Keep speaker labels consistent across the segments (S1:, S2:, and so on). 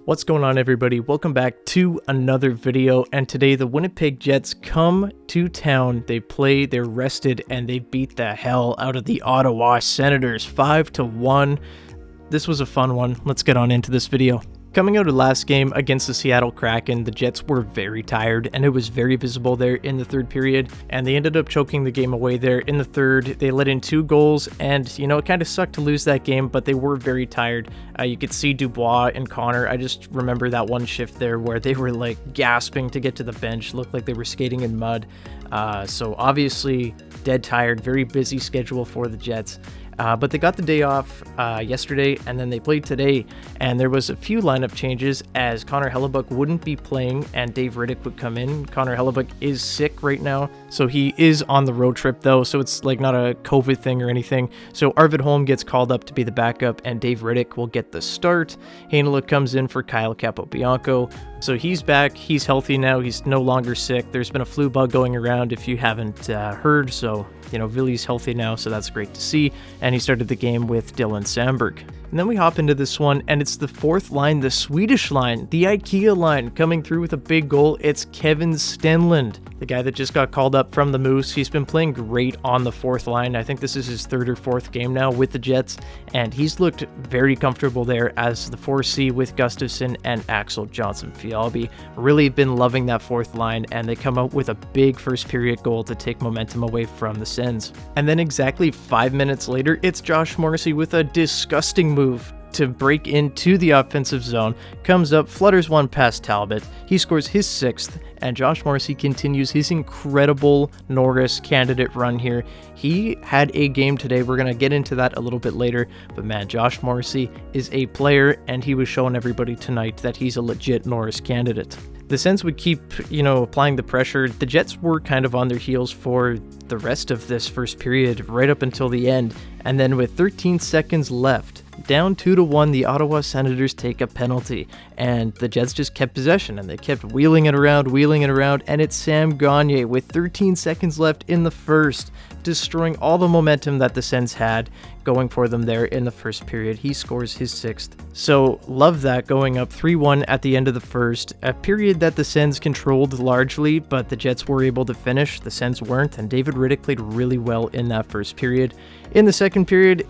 S1: What's going on, everybody? Welcome back to another video, and today the Winnipeg Jets come to town. They play, they're rested, and they beat the hell out of the Ottawa Senators 5-1. This was a fun one. Let's get on into this video. Coming out of last game against the Seattle Kraken, the Jets were very tired, and it was very visible there in the third period, and they ended up choking the game away there in the third. They let in 2 goals, and, it kind of sucked to lose that game, but they were very tired. You could see Dubois and Connor. I just remember that one shift there where they were, gasping to get to the bench. Looked like they were skating in mud. So obviously, dead tired, very busy schedule for the Jets. But they got the day off yesterday, and then they played today, and there was a few lineup changes as Connor Hellebuyck wouldn't be playing and Dave Riddick would come in. Connor Hellebuyck is sick right now, so he is on the road trip though, so it's not a COVID thing or anything. So Arvid Holm gets called up to be the backup, and Dave Riddick will get the start. Hanela comes in for Kyle Capobianco. So he's back, he's healthy now, he's no longer sick. There's been a flu bug going around if you haven't heard, so Vili's healthy now, so that's great to see. And he started the game with Dylan Sandberg. And then we hop into this one, and it's the fourth line, the Swedish line, the IKEA line, coming through with a big goal. It's Kevin Stenlund, the guy that just got called up from the Moose. He's been playing great on the fourth line. I think this is his third or fourth game now with the Jets, and he's looked very comfortable there as the 4C with Gustafsson and Axel Johnson-Fjallby. Really been loving that fourth line, and they come out with a big first period goal to take momentum away from the Sens. And then exactly 5 minutes later, it's Josh Morrissey with a disgusting move to break into the offensive zone, comes up, flutters one past Talbot, he scores his 6th, and Josh Morrissey continues his incredible Norris candidate run here. He had a game today, we're going to get into that a little bit later, but man, Josh Morrissey is a player, and he was showing everybody tonight that he's a legit Norris candidate. The Sens would keep, applying the pressure. The Jets were kind of on their heels for the rest of this first period, right up until the end, and then with 13 seconds left, down 2-1, the Ottawa Senators take a penalty, and the Jets just kept possession, and they kept wheeling it around, and it's Sam Gagner with 13 seconds left in the first, destroying all the momentum that the Sens had going for them there in the first period. He scores his 6th. So love that, going up 3-1 at the end of the first, a period that the Sens controlled largely, but the Jets were able to finish. The Sens weren't, and David Riddick played really well in that first period. In the second period,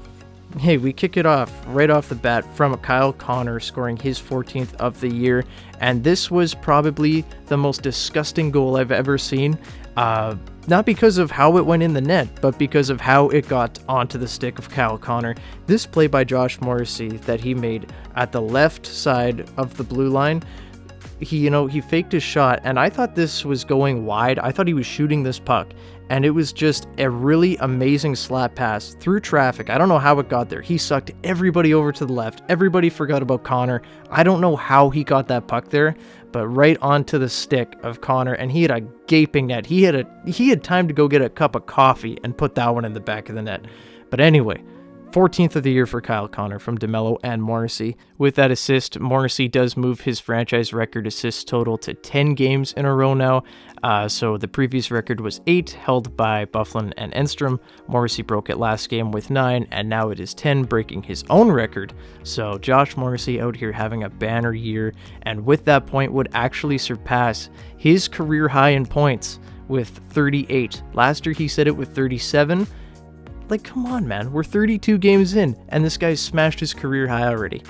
S1: hey, we kick it off right off the bat from Kyle Connor scoring his 14th of the year, and this was probably the most disgusting goal I've ever seen. Not because of how it went in the net, but because of how it got onto the stick of Kyle Connor. This play by Josh Morrissey that he made at the left side of the blue line, he faked his shot, and I thought this was going wide. I thought he was shooting this puck, and it was just a really amazing slap pass through traffic. I don't know how it got there. He sucked everybody over to the left. Everybody forgot about Connor. I don't know how he got that puck there, but right onto the stick of Connor, and he had a gaping net. He had time to go get a cup of coffee and put that one in the back of the net. But anyway, 14th of the year for Kyle Connor from DeMello and Morrissey. With that assist, Morrissey does move his franchise record assist total to 10 games in a row now. So the previous record was 8, held by Byfuglien and Enstrom. Morrissey broke it last game with 9, and now it is 10, breaking his own record. So Josh Morrissey out here having a banner year, and with that point would actually surpass his career high in points with 38. Last year he said it with 37. Come on, man, we're 32 games in, and this guy's smashed his career high already.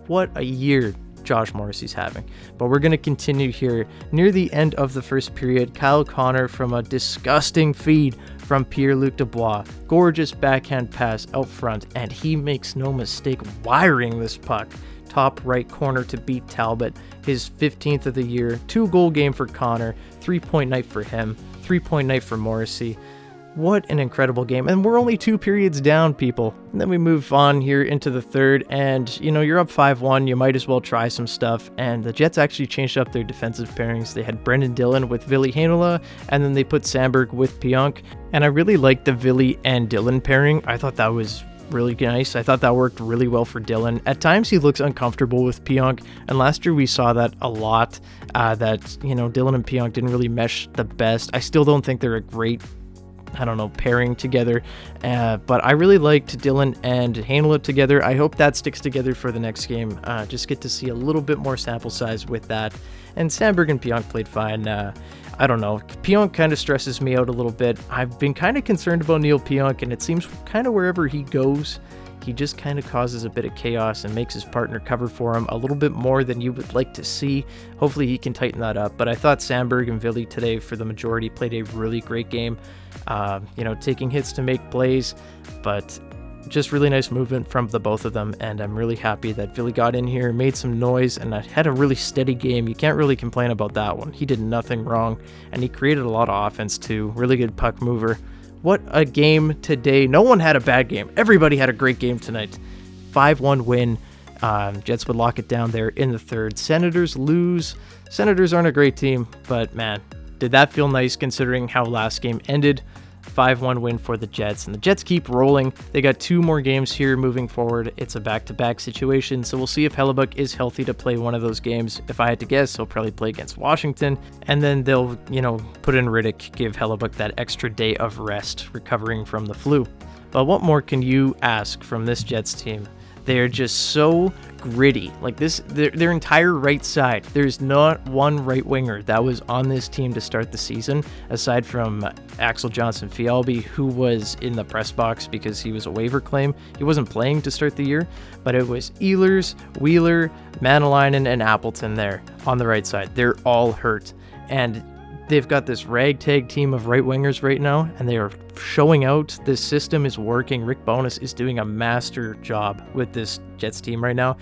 S1: What a year Josh Morrissey's having. But we're going to continue here. Near the end of the first period, Kyle Connor from a disgusting feed from Pierre-Luc Dubois. Gorgeous backhand pass out front, and he makes no mistake wiring this puck. Top right corner to beat Talbot. His 15th of the year. 2-goal game for Connor. 3-point night for him. 3-point night for Morrissey. What an incredible game. And we're only 2 periods down, people. And then we move on here into the third, and you're up 5-1, you might as well try some stuff. And the Jets actually changed up their defensive pairings. They had Brendan Dillon with Ville Heinola, and then they put Sandberg with Pionk. And I really liked the Ville and Dillon pairing. I thought that was really nice. I thought that worked really well for Dillon. At times he looks uncomfortable with Pionk, and last year we saw that a lot, that Dillon and Pionk didn't really mesh the best. I still don't think they're a great I don't know, pairing together. But I really liked Dylan and Hanela together. I hope that sticks together for the next game. Just get to see a little bit more sample size with that. And Sandberg and Pionk played fine. I don't know. Pionk kind of stresses me out a little bit. I've been kind of concerned about Neil Pionk, and it seems kind of wherever he goes, he just kind of causes a bit of chaos and makes his partner cover for him a little bit more than you would like to see. Hopefully he can tighten that up. But I thought Sandberg and Ville today, for the majority, played a really great game. You know, taking hits to make plays, but just really nice movement from the both of them. And I'm really happy that Ville got in here, made some noise, and had a really steady game. You can't really complain about that one. He did nothing wrong, and he created a lot of offense too. Really good puck mover. What a game today. No one had a bad game. Everybody had a great game tonight. 5-1 win. Jets would lock it down there in the third. Senators lose. Senators aren't a great team, but man, did that feel nice considering how last game ended. 5-1 win for the Jets, and the Jets keep rolling. They got 2 more games here moving forward. It's a back-to-back situation, so we'll see if Hellebuyck is healthy to play one of those games. If I had to guess, he'll probably play against Washington, and then they'll, you know, put in Riddick, give Hellebuyck that extra day of rest, recovering from the flu. But what more can you ask from this Jets team? They're just so gritty. Like this, their entire right side. There's not one right winger that was on this team to start the season, aside from Axel Johnson-Fialbi, who was in the press box because he was a waiver claim. He wasn't playing to start the year, but it was Ehlers, Wheeler, Manalainen, and Appleton there on the right side. They're all hurt, and they've got this ragtag team of right wingers right now, and they are showing out. This system is working. Rick Bowness is doing a master job with this Jets team right now,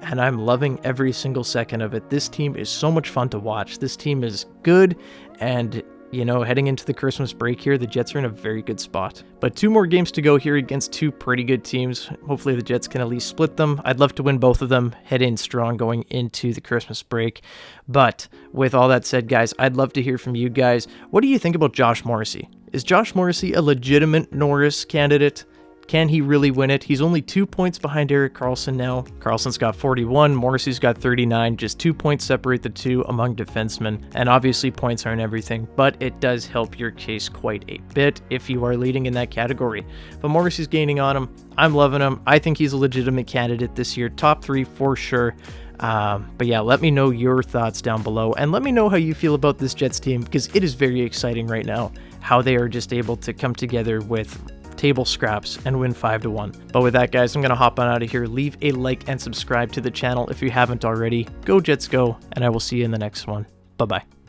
S1: and I'm loving every single second of it. This team is so much fun to watch. This team is good, and you know, heading into the Christmas break here, the Jets are in a very good spot. But 2 more games to go here against 2 pretty good teams. Hopefully the Jets can at least split them. I'd love to win both of them, head in strong going into the Christmas break. But with all that said, guys, I'd love to hear from you guys. What do you think about Josh Morrissey? Is Josh Morrissey a legitimate Norris candidate? Can he really win it? He's only 2 points behind Erik Karlsson now. Karlsson's got 41, Morrissey's got 39. Just 2 points separate the two among defensemen. And obviously points aren't everything, but it does help your case quite a bit if you are leading in that category. But Morrissey's gaining on him. I'm loving him. I think he's a legitimate candidate this year. Top 3 for sure. But yeah, let me know your thoughts down below, and let me know how you feel about this Jets team, because it is very exciting right now how they are just able to come together with table scraps and win 5-1. But with that, guys, I'm gonna hop on out of here. Leave a like and subscribe to the channel if you haven't already. Go Jets go, and I will see you in the next one. Bye bye.